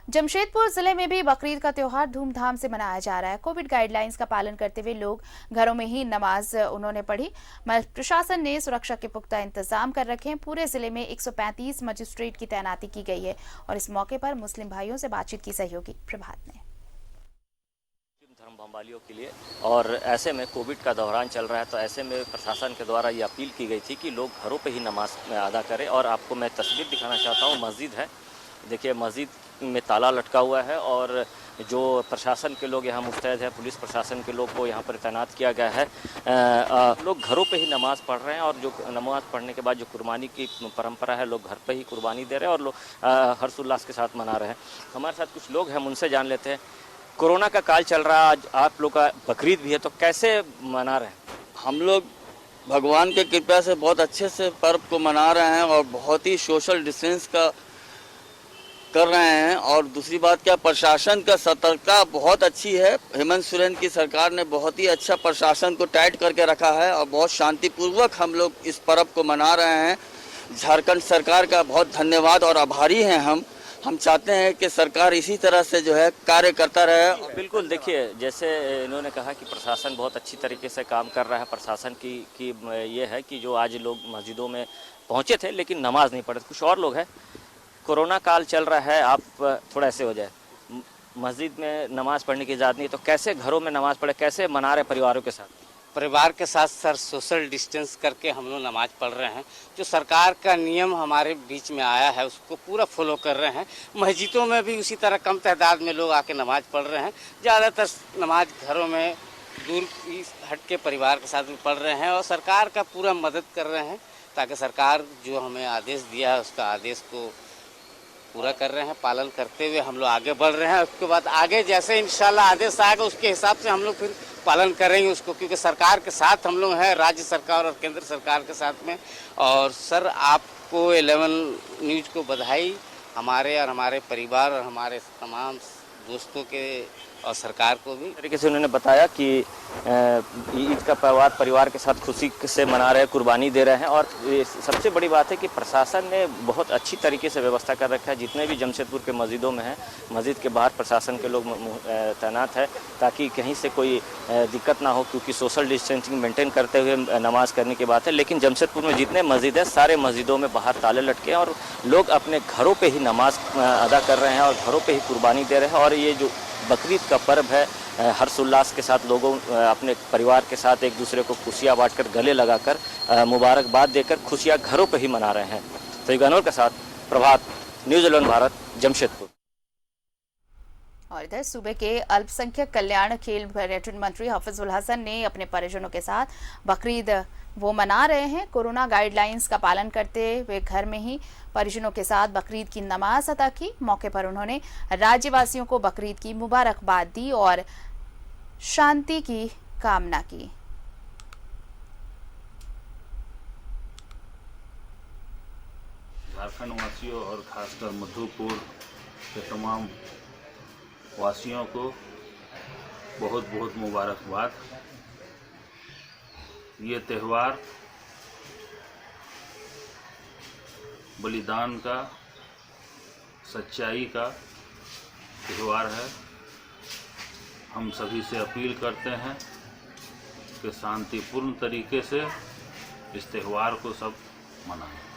जमशेदपुर जिले में भी बकरीद का त्योहार धूमधाम से मनाया जा रहा है। कोविड गाइडलाइंस का पालन करते हुए लोग घरों में ही नमाज उन्होंने पढ़ी। प्रशासन ने सुरक्षा के पुख्ता इंतजाम कर रखे हैं। पूरे जिले में 135 मजिस्ट्रेट की तैनाती की गई है और इस मौके पर मुस्लिम भाइयों से बातचीत की सहयोगी प्रभात ने। धर्म बमबालियों के लिए और ऐसे में कोविड का दौरान चल रहा है, तो ऐसे में प्रशासन के द्वारा ये अपील की गई थी कि लोग घरों पे ही नमाज अदा करें। और आपको मैं तस्वीर दिखाना चाहता हूँ, मस्जिद है, देखिए मस्जिद में ताला लटका हुआ है और जो प्रशासन के लोग यहाँ मुस्तैद है, पुलिस प्रशासन के लोग को यहाँ पर तैनात किया गया है। लोग घरों पे ही नमाज़ पढ़ रहे हैं और जो नमाज़ पढ़ने के बाद जो कुर्बानी की परंपरा है, लोग घर पे ही कुर्बानी दे रहे हैं और लोग हर्षोल्लास के साथ मना रहे हैं। हमारे साथ कुछ लोग हैं, उनसे जान लेते हैं। कोरोना का काल चल रहा है, आज आप लोग का बकरीद भी है, तो कैसे मना रहे हैं? हम लोग भगवान के कृपा से बहुत अच्छे से पर्व को मना रहे हैं और बहुत ही सोशल डिस्टेंस का कर रहे हैं। और दूसरी बात क्या, प्रशासन का सतर्कता बहुत अच्छी है। हेमंत सोरेन की सरकार ने बहुत ही अच्छा प्रशासन को टाइट करके रखा है और बहुत शांतिपूर्वक हम लोग इस पर्व को मना रहे हैं। झारखंड सरकार का बहुत धन्यवाद और आभारी हैं हम चाहते हैं कि सरकार इसी तरह से जो है कार्य करता रहे। बिल्कुल, देखिए जैसे इन्होंने कहा कि प्रशासन बहुत अच्छी तरीके से काम कर रहा है। प्रशासन की ये है कि जो आज लोग मस्जिदों में पहुंचे थे लेकिन नमाज नहीं पढ़े। कुछ और लोग हैं, कोरोना काल चल रहा है, आप थोड़ा ऐसे हो जाए, मस्जिद में नमाज पढ़ने की इजाज़त नहीं, तो कैसे घरों में नमाज पढ़े, कैसे मना रहे परिवारों के साथ? परिवार के साथ सर सोशल डिस्टेंस करके हम लोग नमाज पढ़ रहे हैं। जो सरकार का नियम हमारे बीच में आया है उसको पूरा फॉलो कर रहे हैं। मस्जिदों में भी उसी तरह कम तादाद में लोग आके नमाज पढ़ रहे हैं। ज़्यादातर नमाज घरों में दूर हट के परिवार के साथ भी पढ़ रहे हैं और सरकार का पूरा मदद कर रहे हैं ताकि सरकार जो हमें आदेश दिया है उसका आदेश को पूरा कर रहे हैं। पालन करते हुए हम लोग आगे बढ़ रहे हैं। उसके बाद आगे जैसे इंशाल्लाह आदेश आएगा उसके हिसाब से हम लोग फिर पालन करेंगे उसको, क्योंकि सरकार के साथ हम लोग हैं, राज्य सरकार और केंद्र सरकार के साथ में। और सर आपको 11 न्यूज़ को बधाई, हमारे और हमारे परिवार और हमारे तमाम दोस्तों के और सरकार को भी। तरीके से उन्होंने बताया कि ईद का परिवार के साथ खुशी से मना रहे हैं, कुर्बानी दे रहे हैं। और सबसे बड़ी बात है कि प्रशासन ने बहुत अच्छी तरीके से व्यवस्था कर रखा है। जितने भी जमशेदपुर के मस्जिदों में हैं, मस्जिद के बाहर प्रशासन के लोग तैनात है ताकि कहीं से कोई दिक्कत ना हो, क्योंकि सोशल डिस्टेंसिंग मेंटेन करते हुए नमाज करने की बात है। लेकिन जमशेदपुर में जितने मस्जिद हैं, सारे मस्जिदों में बाहर ताले लटके हैं और लोग अपने घरों पर ही नमाज अदा कर रहे हैं और घरों पर ही कुर्बानी दे रहे हैं। और ये जो बकरीद का पर्व है, हर्षोल्लास के साथ लोगों अपने परिवार के साथ एक दूसरे को खुशियाँ बांटकर, गले लगाकर, मुबारकबाद देकर खुशियाँ घरों पर ही मना रहे हैं। तो युगानोर के साथ प्रभात, न्यूज़ 11 भारत, जमशेदपुर। और इधर सूबे के अल्पसंख्यक कल्याण, खेल, पर्यटन मंत्री हफीजुल हसन ने अपने परिजनों के साथ बकरीद वो मना रहे हैं। कोरोना गाइडलाइंस का पालन करते हुए घर में ही परिजनों के साथ बकरीद की नमाज अदा की। मौके पर उन्होंने राज्यवासियों को बकरीद की मुबारकबाद दी और शांति की कामना की। झारखंड वासियों और खासकर मधुपुर के तमाम वासियों को बहुत बहुत मुबारकबाद। ये त्यौहार बलिदान का, सच्चाई का त्यौहार है। हम सभी से अपील करते हैं कि शांतिपूर्ण तरीके से इस त्यौहार को सब मनाएं।